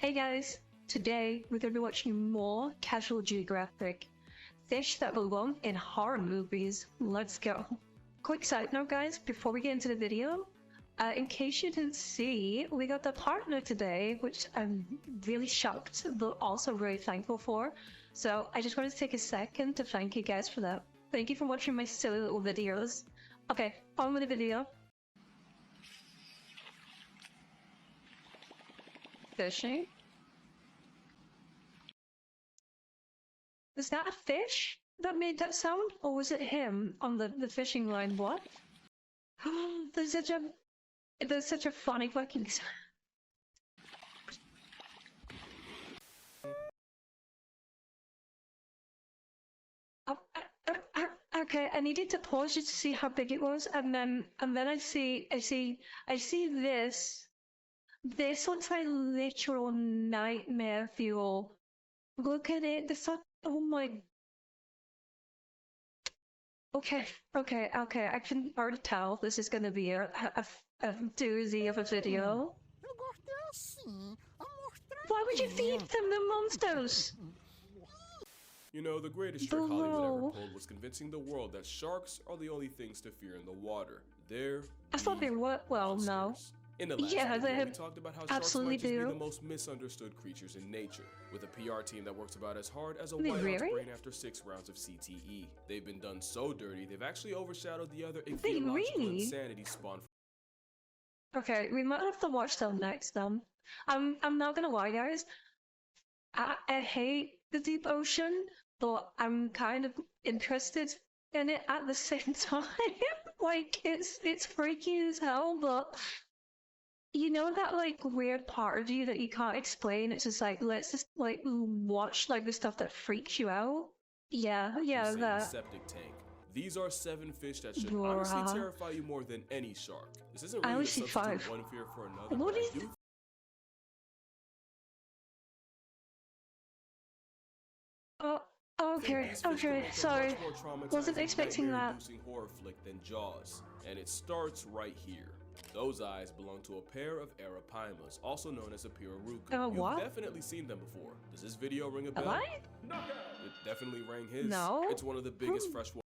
Hey guys, today we're going to be watching more casual Geographic. Fish that belong in horror movies. Let's go. Quick side note guys, before we get into the video, in case you didn't see, we got the partner today, which I'm really shocked, but also very thankful for. So I just wanted to take a second to thank you guys for that. Thank you for watching my silly little videos. Okay, on with the video. Fishing. Was that a fish that made that sound? Or was it him on the fishing line? What? there's such a funny fucking sound. Okay, I needed to pause just to see how big it was, and then I see this. This looks like literal nightmare fuel. Look at it. Oh my. Okay. I can already tell this is gonna be a doozy of a video. Why would you feed them the monsters? You know, the greatest trick Hollywood ever pulled was convincing the world that sharks are the only things to fear in the water. I thought they were. Well, no. In the last video, we talked about how sharks might just be the most misunderstood creatures in nature, with a PR team that works about as hard as a whiteout's brain after 6 rounds of CTE. They've been done so dirty, they've actually overshadowed the other ichthyological insanity spawned. Okay, we might have to watch them next. I'm not gonna lie, guys. I hate the deep ocean, but I'm kind of interested in it at the same time. Like it's freaky as hell, but. You know that like weird part of you that you can't explain? It's just like, let's just like watch like the stuff that freaks you out. Yeah, that. Septic tank. These are 7 fish that should honestly terrify you more than any shark. This isn't really a substitute one fear for another. What is? Oh, okay. Sorry. Wasn't expecting that. Horror flick than Jaws, and it starts right here. Those eyes belong to a pair of arapaimas, also known as a pirarucu. You've definitely seen them before. Does this video ring a bell? Have I? It definitely rang his. No. It's one of the biggest freshwater.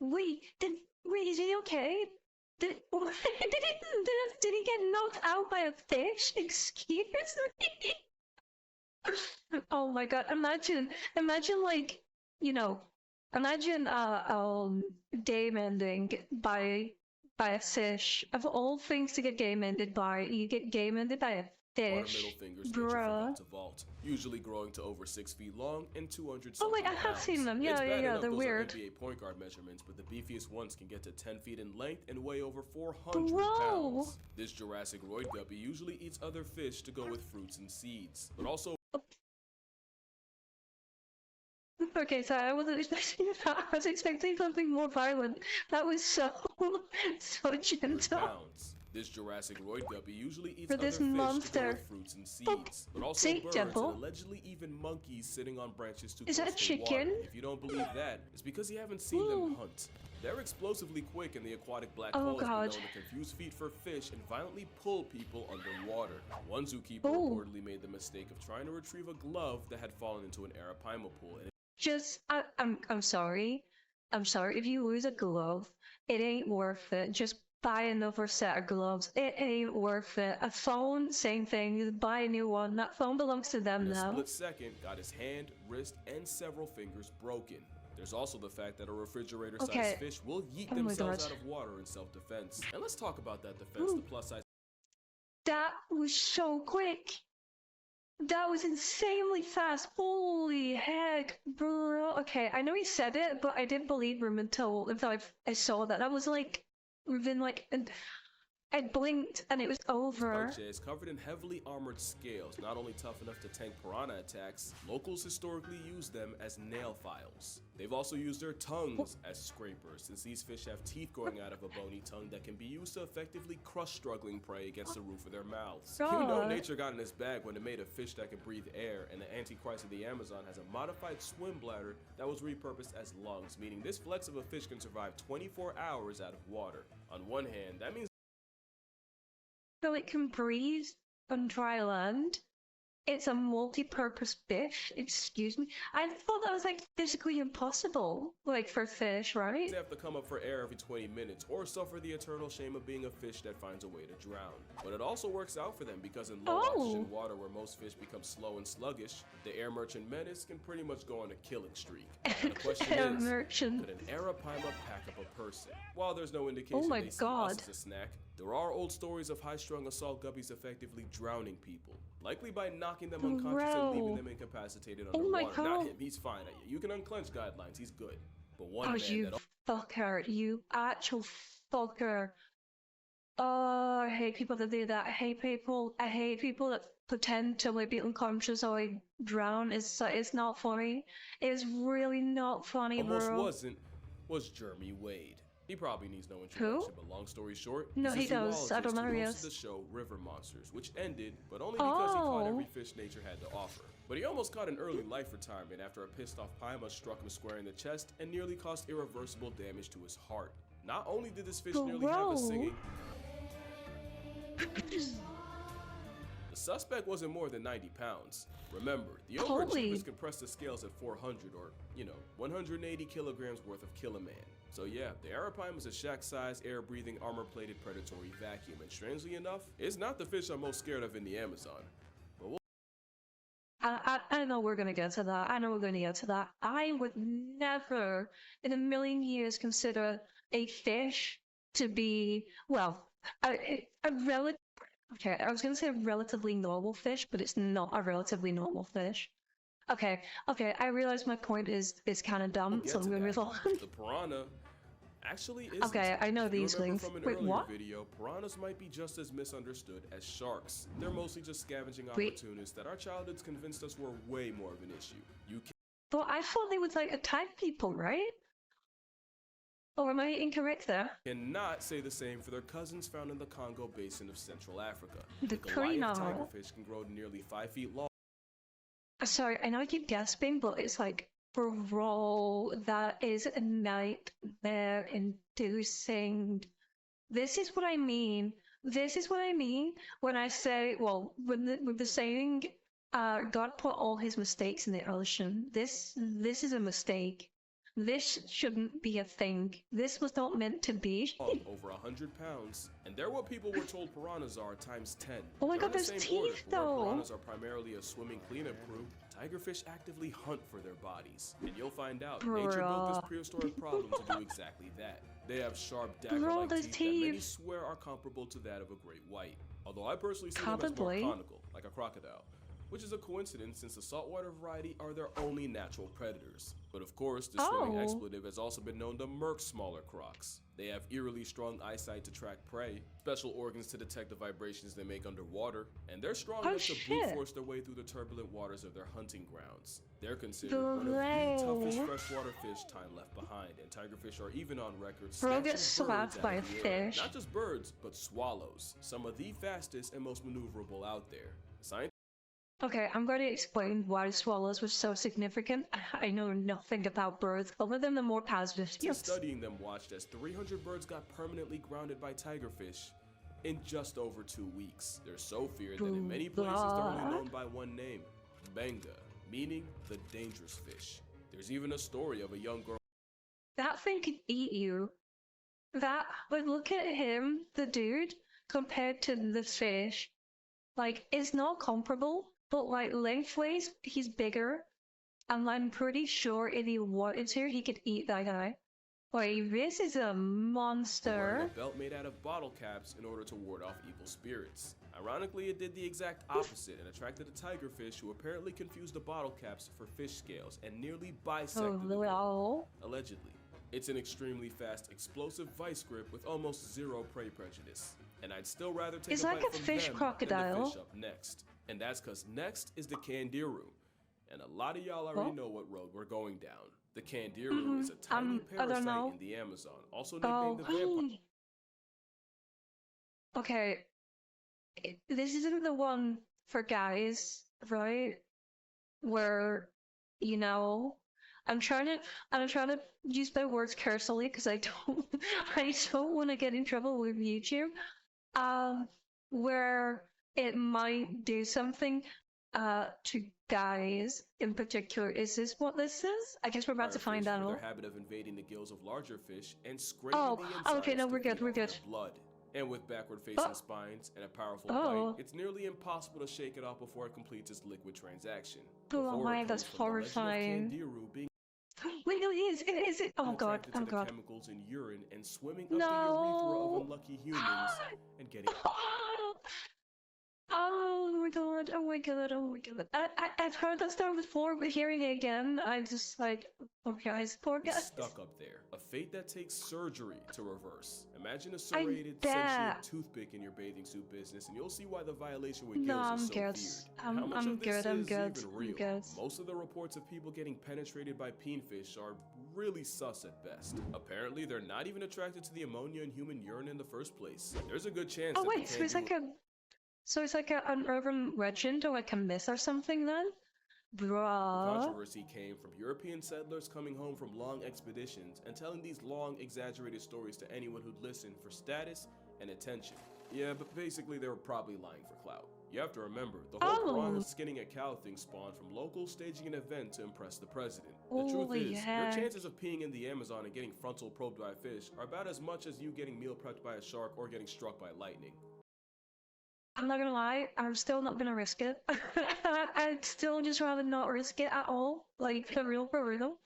Wait, is he okay? Did he get knocked out by a fish? Excuse me? Oh my god, imagine like, you know, imagine game ending by a fish. Of all things to get game ended by, you get game ended by a fish. Middle fingers to vault, usually growing to over 6 feet long and 200. Oh wait, I have seen them. Yeah, they're weird. NBA point guard measurements, but the beefiest ones can get to 10 feet in length and weigh over 400 pounds. This Jurassic roid guppy usually eats other fish to go with fruits and seeds, but also. Okay, so I wasn't expecting that. I was expecting something more violent. That was so gentle. This Jurassic roid guppy usually eats other fish to go with fruits and seeds, but also birds and allegedly even monkeys sitting on branches too close to water. Is that a chicken? If you don't believe that, it's because you haven't seen them hunt. They're explosively quick in the aquatic black holes, known to confuse feet for fish and violently pull people underwater. One zookeeper reportedly made the mistake of trying to retrieve a glove that had fallen into an arapaima pool. I'm sorry. If you lose a glove, it ain't worth it. Just buy another set of gloves. It ain't worth it. A phone, same thing. You buy a new one. That phone belongs to them now. In a split second, got his hand, wrist, and several fingers broken. There's also the fact that a refrigerator-sized fish will yeet themselves out of water in self-defense. And let's talk about that defense. The plus size. That was so quick. That was insanely fast. Holy heck, bro. Okay, I know he said it, but I didn't believe him until I saw that. I was like, within like, I blinked and it was over. Sponge is covered in heavily armored scales, not only tough enough to tank piranha attacks, locals historically use them as nail files. They've also used their tongues as scrapers, since these fish have teeth growing out of a bony tongue that can be used to effectively crush struggling prey against the roof of their mouths. You know nature got in its bag when it made a fish that can breathe air, and the Antichrist of the Amazon has a modified swim bladder that was repurposed as lungs, meaning this flex of a fish can survive 24 hours out of water. On one hand, that means so it can breathe on dry land, it's a multi-purpose fish. Excuse me. I thought that was like physically impossible, like for fish, right? They have to come up for air every 20 minutes or suffer the eternal shame of being a fish that finds a way to drown. But it also works out for them because in low oxygen water where most fish become slow and sluggish, the air merchant Menace can pretty much go on a killing streak. Now the question is, could an arapaima pack up a person? While there's no indication they see us as a snack, there are old stories of high-strung assault guppies effectively drowning people, likely by knocking them unconscious and leaving them incapacitated underwater. Not him, he's fine. You can unclench guidelines, he's good. But one man you fucker, you actual fucker. Oh, I hate people that do that. I hate people that pretend to like be unconscious or like drown. It's not funny. It's really not funny, bro. Was Jeremy Wade. He probably needs no introduction, but long story short, no, he does. I don't know. Yes. The show River Monsters, which ended, but only because he caught every fish nature had to offer. But he almost caught an early life retirement after a pissed-off Paima struck him square in the chest and nearly caused irreversible damage to his heart. Not only did this fish nearly have a singing... The suspect wasn't more than 90 pounds. Remember, the overachievers compressed the scales at 400 or, 180 kilograms worth of kill a man. So yeah, the arapaima is a shack-sized, air-breathing, armor-plated predatory vacuum, and strangely enough, it's not the fish I'm most scared of in the Amazon. But I know we're gonna get to that. I would never in a million years consider a fish to be, well, a relative. Okay, I was gonna say a relatively normal fish, but it's not a relatively normal fish. Okay, I realize my point is kind of dumb, so I'm gonna move on. The piranha actually isn't. Okay, I know these things. Wait, what? Video, piranhas might be just as misunderstood as sharks. They're mostly just scavenging opportunists that our childhoods convinced us were way more of an issue. But I thought they would like attack people, right? Or am I incorrect there? Cannot say the same for their cousins found in the Congo basin of Central Africa. The Goliath tigerfish can grow to nearly 5 feet long. Sorry, I know I keep gasping, but it's like, bro, that is a nightmare inducing. This is what I mean. When I say, well, with the saying, God put all his mistakes in the ocean. This is a mistake. This shouldn't be a thing. This was not meant to be. Over 100 pounds, and they're what people were told piranhas are times 10. Oh my god, those teeth though! Piranhas are primarily a swimming cleanup crew. Tigerfish actively hunt for their bodies, and you'll find out nature built this prehistoric problem to do exactly that. They have sharp dagger-like teeth that many swear are comparable to that of a great white. Although I personally see them as more conical, like a crocodile. Which is a coincidence since the saltwater variety are their only natural predators. But of course, the swimming expletive has also been known to murk smaller crocs. They have eerily strong eyesight to track prey, special organs to detect the vibrations they make underwater, and they're strong enough to brute force their way through the turbulent waters of their hunting grounds. They're considered one of the toughest freshwater fish time left behind, and tigerfish are even on record snatching birds out of the air. Not just birds, but swallows, some of the fastest and most maneuverable out there. Okay, I'm going to explain why swallows were so significant. I know nothing about birds other than the more positive. Studying them watched as 300 birds got permanently grounded by tigerfish in just over 2 weeks. They're so feared that in many places they're only known by one name, Benga, meaning the dangerous fish. There's even a story of a young girl. That thing could eat you. But look at him, the dude, compared to the fish. Like, it's not comparable. But like lengthways, he's bigger, and I'm pretty sure if he wanted to, he could eat that guy. Like, this is a monster. A belt made out of bottle caps in order to ward off evil spirits. Ironically, it did the exact opposite and attracted a tigerfish who apparently confused the bottle caps for fish scales and nearly bisected them, allegedly. It's an extremely fast, explosive vice grip with almost zero prey prejudice. And I'd still rather take a bite from them than the fish up next. And that's because next is the candiru. And a lot of y'all already know what road we're going down. The candiru is a tiny parasite in the Amazon, also nicknamed the vampire. Okay, this isn't the one for guys, right? Where, I'm trying to use my words carefully because I don't want to get in trouble with YouTube. Where it might do something to guys in particular. Is this what this is? I guess we're about to find Firefish, for out. their habit of invading the gills of larger fish and scraping Oh, the insides okay, no, to we're good, feed we're off good. their blood. And with backward-facing Oh, spines and a powerful oh, bite, it's nearly impossible to shake it off before it completes its liquid transaction. oh Before my, it that's comes from the legend of horrifying. candiru being Wait, no, it is it. Oh god, attracted to oh the god. chemicals in urine and swimming up the urethra of No. unlucky humans and getting Oh my god, oh my god, oh my god. I've heard that story before, but hearing it again, I'm just like, oh guys, poor guys. stuck up there. A fate that takes surgery to reverse. Imagine a I serrated, bet. sentient toothpick in your bathing suit business, and you'll see why the violation with No, gills I'm is so good. feared. And how much I'm of this good, I'm is good, even I'm real? good. Most of the reports of people getting penetrated by peenfish are really sus at best. Apparently, they're not even attracted to the ammonia in human urine in the first place. There's a good chance Oh that wait, the so it's like an urban legend or like a myth or something then? The Bruh. controversy came from European settlers coming home from long expeditions and telling these long, exaggerated stories to anyone who'd listen for status and attention. Yeah, but basically they were probably lying for clout. You have to remember, the whole piranha Oh, skinning a cow thing spawned from locals staging an event to impress the president. The truth holy is, your heck. chances of peeing in the Amazon and getting frontal probed by a fish are about as much as you getting meal prepped by a shark or getting struck by lightning. I'm not gonna lie, I'm still not gonna risk it. I'd still just rather not risk it at all. Like, for real, for real.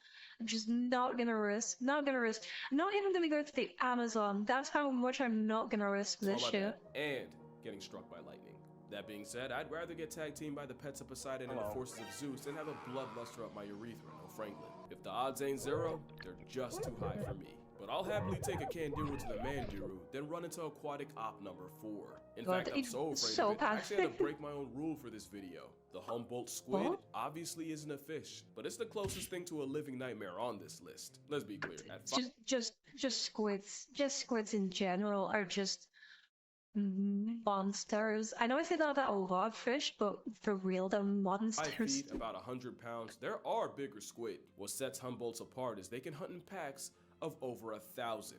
I'm just not gonna risk. Not gonna risk. Not even gonna go to the Amazon. That's how much I'm not gonna risk Oh, this my shit. bad. And getting struck by lightning. That being said, I'd rather get tag teamed by the pets of Poseidon and the forces of Zeus than have a bloodluster up my urethra, no Franklin. If the odds ain't zero, they're just too high for me. But I'll happily take a candiru to the mandiru, then run into aquatic op number 4. In God, fact, I'm it's so afraid so of it, I actually had bad. to break my own rule for this video. The Humboldt squid Huh? obviously isn't a fish, but it's the closest thing to a living nightmare on this list. Let's be clear, at Just squids. Just squids in general are just monsters. I know I say that about a lot of fish, but for real, they're 5 monsters. feet, about 100 pounds, there are bigger squid. What sets Humboldts apart is they can hunt in packs of over 1,000.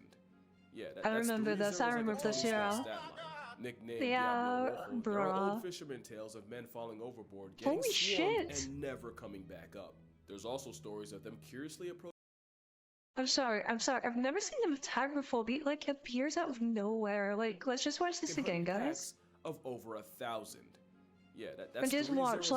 Yeah, I that's remember 3 this, zeros I like a remember this, Tony Snell yeah. stat line. Nicknamed Yeah, Diablo Rojo, there are old bruh. fisherman tales of men falling overboard, getting Holy swarmed, shit! and never coming back up. There's also stories of them curiously approaching I'm sorry, I've never seen them attack before, but it, like, appears out of nowhere. Like, let's just watch this again, hunting guys. packs of over 1,000. Yeah, And that's just 3 watch, zeros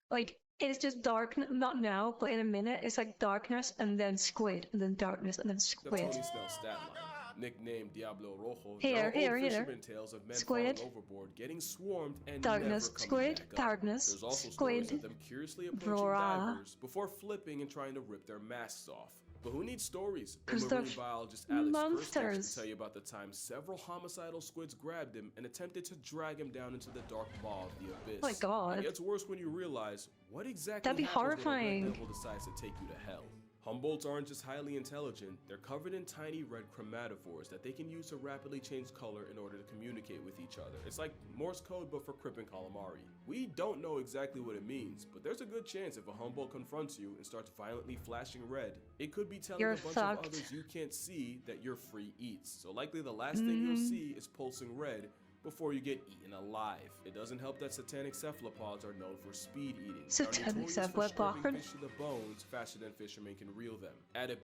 like, it's just dark, not now, but in a minute, it's like darkness, and then squid, and then darkness, and then the squid. Tony Snell stat line. Nicknamed Diablo Rojo, Here, there are here, old here. fisherman tales of men Squid. falling overboard, getting swarmed, and Darkness, never coming squid, back up. darkness, There's also stories squid. of them curiously approaching Bruh. divers before flipping and trying to rip their masks off. But who needs stories? When 'Cause they're marine biologist Alex Kirstex monsters. can tell you about the time several homicidal squids grabbed him and attempted to drag him down into the dark maw of the abyss. Oh my God. It gets worse when you realize what exactly That'd be happens when a horrifying. red devil decides to take you to hell. Humboldts aren't just highly intelligent, they're covered in tiny red chromatophores that they can use to rapidly change color in order to communicate with each other. It's like Morse code but for Crip and calamari. We don't know exactly what it means, but there's a good chance if a Humboldt confronts you and starts violently flashing red, it could be telling You're a bunch fucked. of others you can't see that you're free eats. So likely the last thing you'll see is pulsing red before you get eaten alive. It doesn't help that satanic cephalopods are known for speed eating. and are Satanic notorious for cephalopod. stripping fish to the bones faster than fishermen can reel them. At a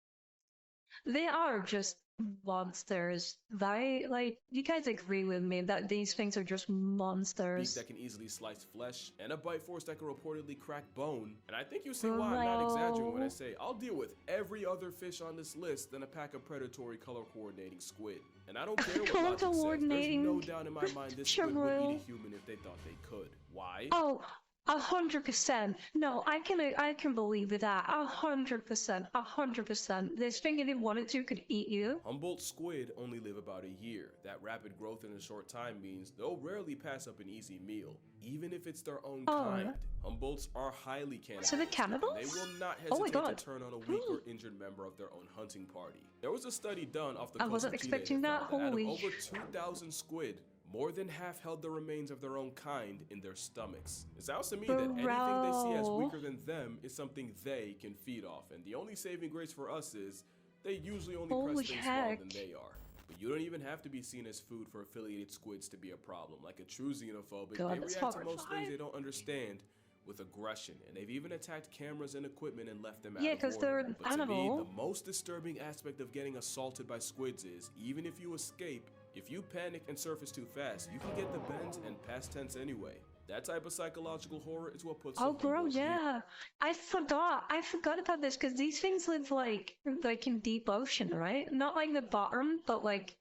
They are just monsters. Like, you guys agree with me that these things are just beak monsters. that can easily slice flesh, and a bite force that can reportedly crack bone. And I think you see why I'm not exaggerating when I say I'll deal with every other fish on this list than a pack of predatory color coordinating squid. And I don't care what Color logic says, there's coordinating no doubt in my mind this squid would Sure. eat a human if they thought they could. Why? Oh, 100%. No, I can believe that. 100%. 100%. This thing, if it wanted to, could eat you. Humboldt squid only live about a year. That rapid growth in a short time means they'll rarely pass up an easy meal, even if it's their own Oh. kind. Humboldts are highly cannibalistic. So they're and cannibals? They will not Oh my hesitate God. to turn on a weak or injured member of their own hunting party. There was a study done off the I coast wasn't of Chile expecting that. found out Holy of over 2,000 squid, more than half held the remains of their own kind in their stomachs. It sounds to me that anything they see as Bro. weaker than them is something they can feed off, and the only saving grace for us is they usually only Holy press things smaller heck. than they are. But you don't even have to be seen as food for affiliated squids to be a problem. Like a true xenophobic, God, they that's react to most things horrifying. they don't understand with aggression, and they've even attacked cameras and equipment and left them out Yeah, of because order. they're an But to me, animal. the most disturbing aspect of getting assaulted by squids is, even if you escape, if you panic and surface too fast, you can get the bends and past tense anyway. That type of psychological horror is what puts Oh, some people bro, at yeah. I forgot about this because these things live like in deep ocean, right? Not like the bottom, but like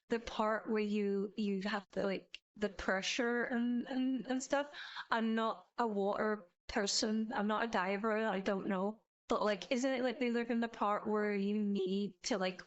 the part where you have the like the pressure and stuff. I'm not a water person. I'm not a diver. I don't know. But like, isn't it like they live in the part where you need to like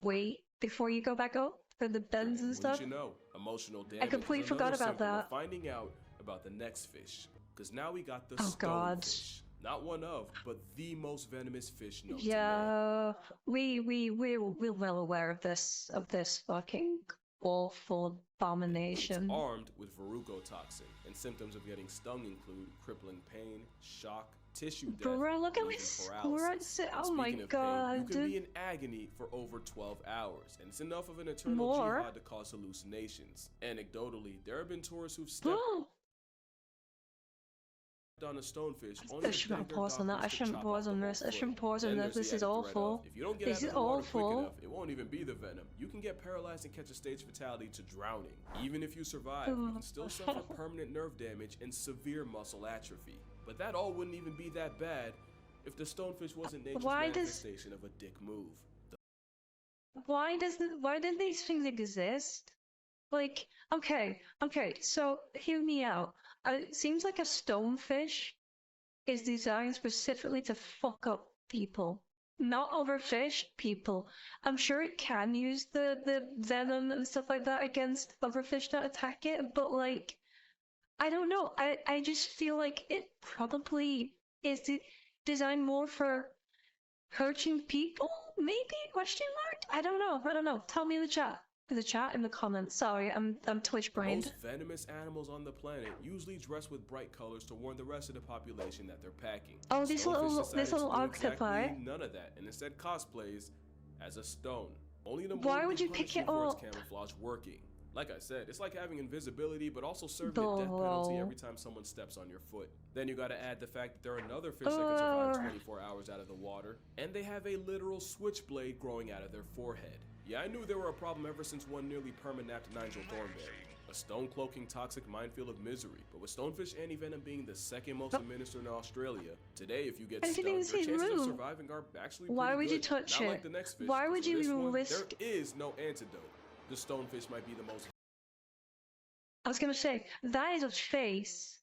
wait before you go back up for the bends and Wouldn't stuff? you know? Emotional I damage completely is another forgot about symptom that. of finding out about the next fish. Because now we got the Oh God. stonefish. Not one of, but the most venomous fish known to man. Yeah, we're well aware of this fucking awful It's abomination. armed with verrucotoxin, and symptoms of getting stung include crippling pain, shock, tissue death, Bro, look at and even this paralysis. And oh my speaking of God. pain, you can be in agony for over 12 hours, and it's enough of an eternal More? jihad to cause hallucinations. Anecdotally, there have been tourists who've stepped on a stonefish. I shouldn't pause on that. I shouldn't pause on this. I shouldn't pause on this. This is awful. If you don't get This out is of the water quick awful. enough, it won't even be the venom. You can get paralyzed and catch a stage fatality to drowning. Even if you survive, you can still suffer permanent nerve damage and severe muscle atrophy. But that all wouldn't even be that bad if the stonefish wasn't nature's manifestation of a dick move. Why do these things exist? Like, okay, so hear me out. It seems like a stonefish is designed specifically to fuck up people, not overfish people. I'm sure it can use the venom and stuff like that against other fish that attack it, but like, I don't know. I just feel like it probably is designed more for hurting people, maybe? Question mark? I don't know. Tell me in the chat. In the comments. Sorry, I'm Twitch The brained. most venomous animals on the planet usually dress with bright colors to warn the rest of the population that they're packing. Oh, this little octopus. octopi. None of that, and instead cosplays as a stone. Only the Why would you pick it for its up? camouflage working. Like I said, it's like having invisibility, but also serving a death penalty every time someone steps on your foot. Then you gotta add the fact that there are another fish that can survive 24 hours out of the water, and they have a literal switchblade growing out of their forehead. Yeah, I knew they were a problem ever since one nearly perma-napped Nigel Thornberry. A stone-cloaking toxic minefield of misery, but with stonefish antivenom being the second most administered in Australia, today if you get stung, your chances of surviving are actually pretty Why would good. you touch Not it? like the next fish, Why 'cause would for you this even one, risk? there is no antidote. The stonefish might be the most... I was gonna say that is a face.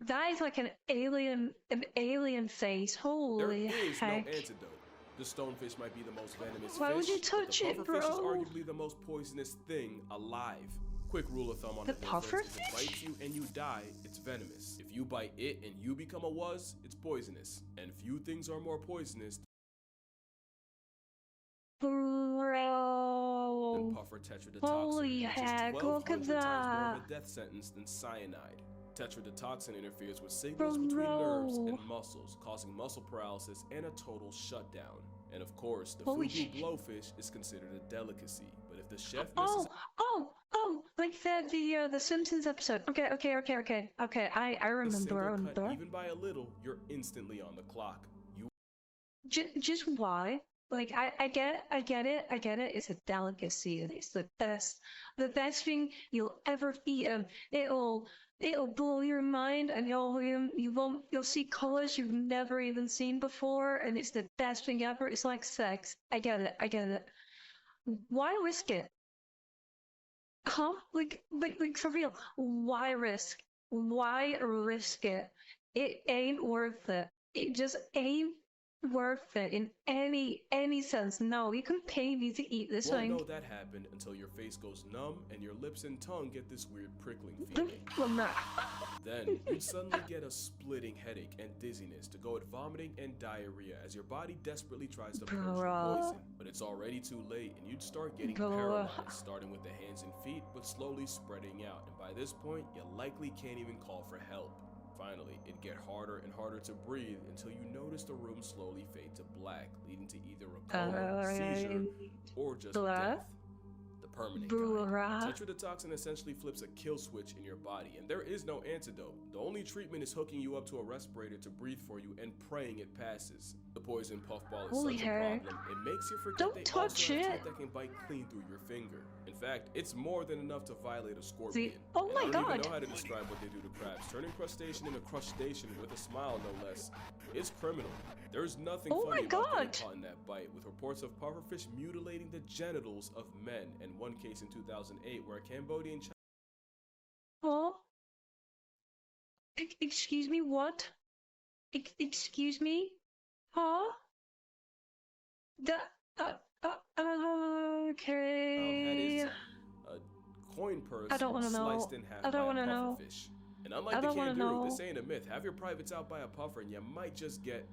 That is like an alien face. There Holy is no heck! antidote. The stonefish might be the most venomous Why fish, would you but touch the it, pufferfish is bro? arguably the most poisonous thing alive. Quick rule of thumb on The the difference: if it pufferfish? bites you and you die, it's venomous. If you bite it and you become a wuzz, it's poisonous. And few things are more poisonous than Bro. puffer tetrodotoxin, Holy which heck, is look at 1,200 times more that. of a death sentence than cyanide. Tetrodotoxin interferes with signals between nerves and muscles, causing muscle paralysis and a total shutdown. And of course, the Holy fugu blowfish is considered a delicacy. But if the chef Oh, misses like the Simpsons episode. Okay, I a remember, single cut, even by a little, you're instantly on the clock. You Just why? Like I get it. It's a delicacy, and it's the best thing you'll ever eat. And it'll blow your mind, and you'll see colors you've never even seen before, and it's the best thing ever. It's like sex. I get it. Why risk it? Huh? Like for real. Why risk? Why risk it? It ain't worth it. It just ain't worth it in any sense. No, you can pay me to eat this won't thing. know that happened until your face goes numb and your lips and tongue get this weird prickling feeling. Well, nah. Then you suddenly get a splitting headache and dizziness to go at vomiting and diarrhea as your body desperately tries to purge the poison. But it's already too late, and you'd start getting paralyzed, starting with the hands and feet, but slowly spreading out. And by this point, you likely can't even call for help. Finally, it'd get harder and harder to breathe until you notice the room slowly fade to black, leading to either a coma, seizure, or just death. The permanent kind. Tetrodotoxin essentially flips a kill switch in your body, and there is no antidote. The only treatment is hooking you up to a respirator to breathe for you and praying it passes. The poison puffball is such a problem, it makes you forget they also have teeth that can bite clean through your finger. In fact, it's more than enough to violate a scorpion. Oh my I don't god! even know how to describe what they do to crabs. Turning crustacean into crustacean with a smile, no less, is criminal. There's nothing funny about getting caught in that bite, with reports of pufferfish mutilating the genitals of men, and one case in 2008 where a Cambodian child. Oh? Excuse me, what? Excuse me? Huh? Okay. Had his coin purse I don't want to know. sliced in half I don't by want a to know. pufferfish. And unlike I the don't want to candiru, know. this ain't a myth. Have your privates out by a puffer and you might just get.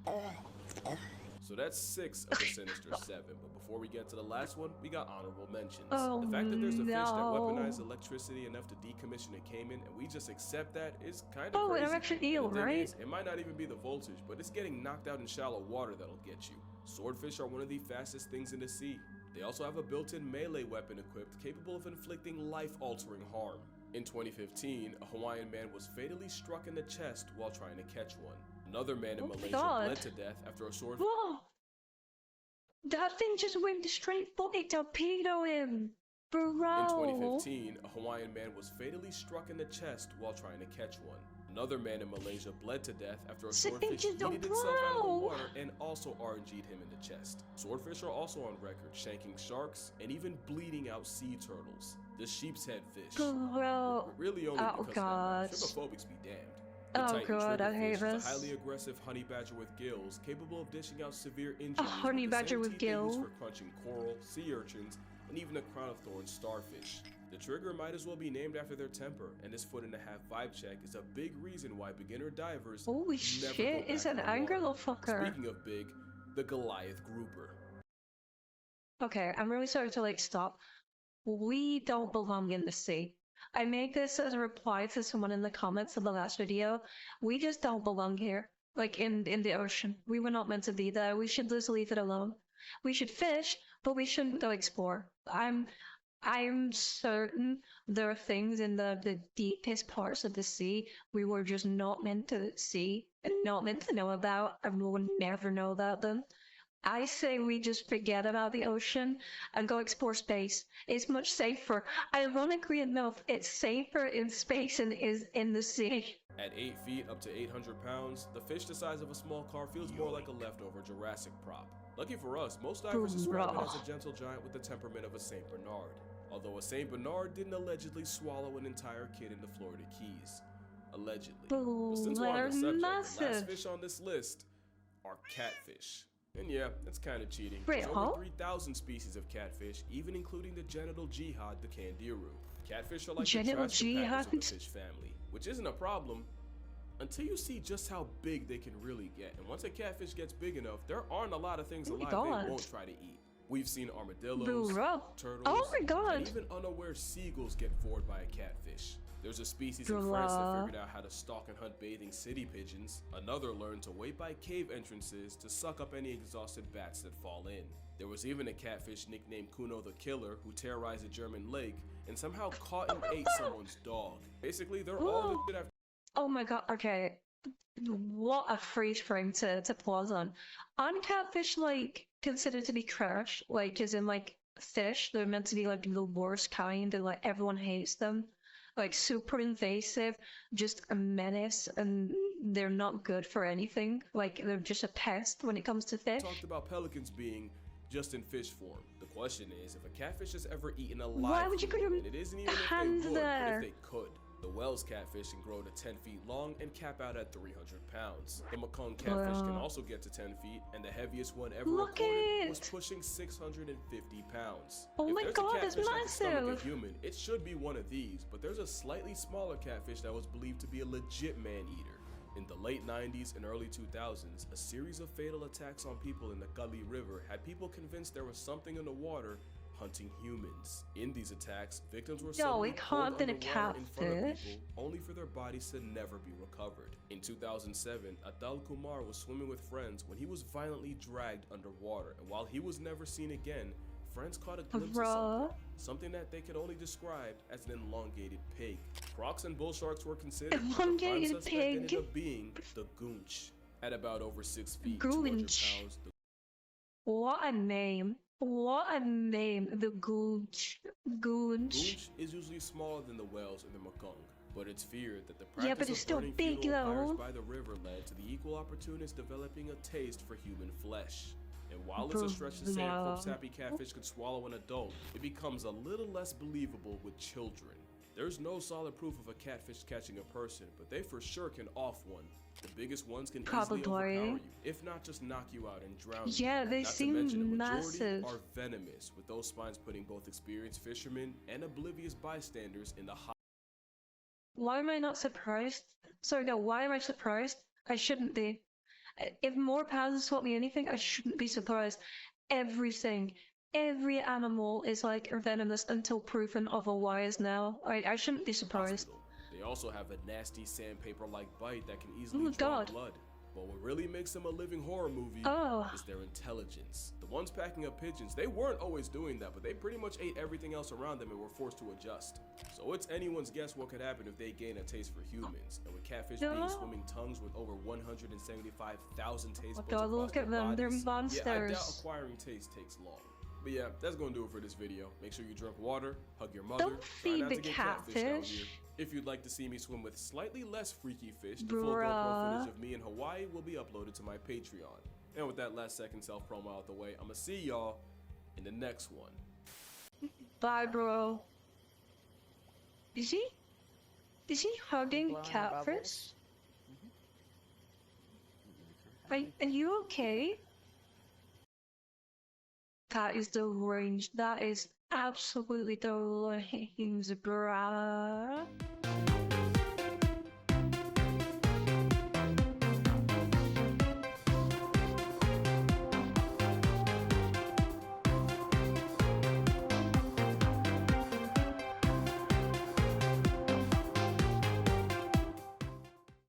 So that's 6 of the sinister 7. But before we get to the last one, we got honorable mentions. Oh, the fact that there's a fish that no. weaponized electricity enough to decommission a caiman and we just accept that is kind of Oh, crazy. an electric eel, And the thing right? is, it might not even be the voltage, but it's getting knocked out in shallow water that'll get you. Swordfish are one of the fastest things in the sea. They also have a built-in melee weapon equipped capable of inflicting life-altering harm. In 2015, a Hawaiian man was fatally struck in the chest while trying to catch one. Another man in Malaysia bled to death after a sword. Whoa! That thing just went straight for it, torpedo him! Bro! In 2015, a Hawaiian man was fatally struck in the chest while trying to catch one. Another man in Malaysia bled to death after a swordfish heated itself out of the water and also RNG'd him in the chest. Swordfish are also on record shanking sharks and even bleeding out sea turtles. The sheep's head fish. Bro! Really only Oh because god. Trypophobics be damned. Oh god, I hate Is a this. highly aggressive honey badger with gills, capable of dishing out severe injuries. A honey badger with gills? For crunching coral, sea urchins, and even a crown of thorns starfish. The trigger might as well be named after their temper, and this 1.5-foot vibe check is a big reason why beginner divers Holy never shit, go it's back an in the angry water. little fucker. Speaking of big, the Goliath grouper. Okay, I'm really sorry to stop. We don't belong in the sea. I made this as a reply to someone in the comments of the last video. We just don't belong here. In the ocean. We were not meant to be there. We should just leave it alone. We should fish, but we shouldn't go explore. I'm certain there are things in the deepest parts of the sea we were just not meant to see and not meant to know about, and we will never know about them. I say we just forget about the ocean and go explore space. It's much safer. Ironically enough, it's safer in space than it is in the sea. At 8 feet up to 800 pounds, the fish the size of a small car feels more like a leftover Jurassic prop. Lucky for us, most divers describe it as a gentle giant with the temperament of a Saint Bernard. Although a Saint Bernard didn't allegedly swallow an entire kid in the Florida Keys. Allegedly. But since we're on the subject, the last fish on this list are catfish. And yeah, that's kind of cheating. There's over 3,000 species of catfish, even including the genital jihad, the candiru. Catfish are like the trash compactors of the fish family, which isn't a problem until you see just how big they can really get. And once a catfish gets big enough, there aren't a lot of things alive they won't try to eat. We've seen armadillos, turtles, and even unaware seagulls get bored by a catfish. There's a species in France that figured out how to stalk and hunt bathing city pigeons. Another learned to wait by cave entrances to suck up any exhausted bats that fall in. There was even a catfish nicknamed Kuno the Killer who terrorized a German lake and somehow caught and ate someone's dog. Basically, they're all the shit after. Oh my god, okay. What a freeze frame to pause on. Aren't catfish considered to be trash? As in fish, they're meant to be the worst kind and everyone hates them. Super invasive, just a menace, and they're not good for anything. They're just a pest when it comes to fish. Talked about pelicans being just in fish form. The question is, if a catfish has ever eaten a live why would you put your and it isn't even if they hands would, there? but if they could. The Wells catfish can grow to 10 feet long and cap out at 300 pounds. The Mekong catfish can also get to 10 feet, and the heaviest one ever recorded was pushing 650 pounds. Oh my god, it's If there's a catfish that can stomach massive! a human, it should be one of these, but there's a slightly smaller catfish that was believed to be a legit man-eater. In the late 90s and early 2000s, a series of fatal attacks on people in the Gully River had people convinced there was something in the water hunting humans. In these attacks, victims were No, suddenly it pulled can't be a underwater in front of catfish. people, only for their bodies to never be recovered. In 2007, Adal Kumar was swimming with friends when he was violently dragged underwater, and while he was never seen again, friends caught a glimpse of something that they could only describe as an elongated pig. Crocs and bull sharks were considered, but the prime Elongated suspect pig. ended up being the goonch. At about over 6 feet, Goonch. 200 pounds, the What a name. What a name. The Goonch. Goonch. goonch is usually smaller than the whales in the Mekong, but it's feared that the Yeah, but practice it's of still burning big, funeral though. pyres by the river led to the equal opportunists developing a taste for human flesh. And while it's a stretch to say a corpse-happy catfish could swallow an adult, it becomes a little less believable with children. There's no solid proof of a catfish catching a person, but they for sure can off one. The biggest ones can easily overpower you, if not just knock you out and drown you. Yeah, they Not to seem mention, the majority massive. are venomous, with those spines putting both experienced fishermen and oblivious bystanders in the hot. Why am I not surprised? Sorry, no, why am I surprised? I shouldn't be. If more pounds taught me anything, I shouldn't be surprised. Every animal is like venomous until proven otherwise now. I shouldn't be surprised. Hospital. They also have a nasty sandpaper-like bite that can easily Oh draw God. blood. But what really makes them a living horror movie Oh. is their intelligence. The ones packing up pigeons, they weren't always doing that, but they pretty much ate everything else around them and were forced to adjust. So it's anyone's guess what could happen if they gain a taste for humans. And with catfish being Yeah. swimming tongues with over 175,000 taste buds God, across look their at them, they're bodies, yeah, I doubt monsters. acquiring taste takes long. But yeah, that's gonna do it for this video. Make sure you drink water, hug your mother, Don't try feed not the to get catfish out catfish. here. If you'd like to see me swim with slightly less freaky fish, the full GoPro Bruh. footage of me in Hawaii will be uploaded to my Patreon. And with that last second self-promo out the way, I'ma see y'all in the next one. Bye, bro. Is he hugging Blowing catfish? bubbles. Are you okay? That is the range. That is absolutely the range, bruh.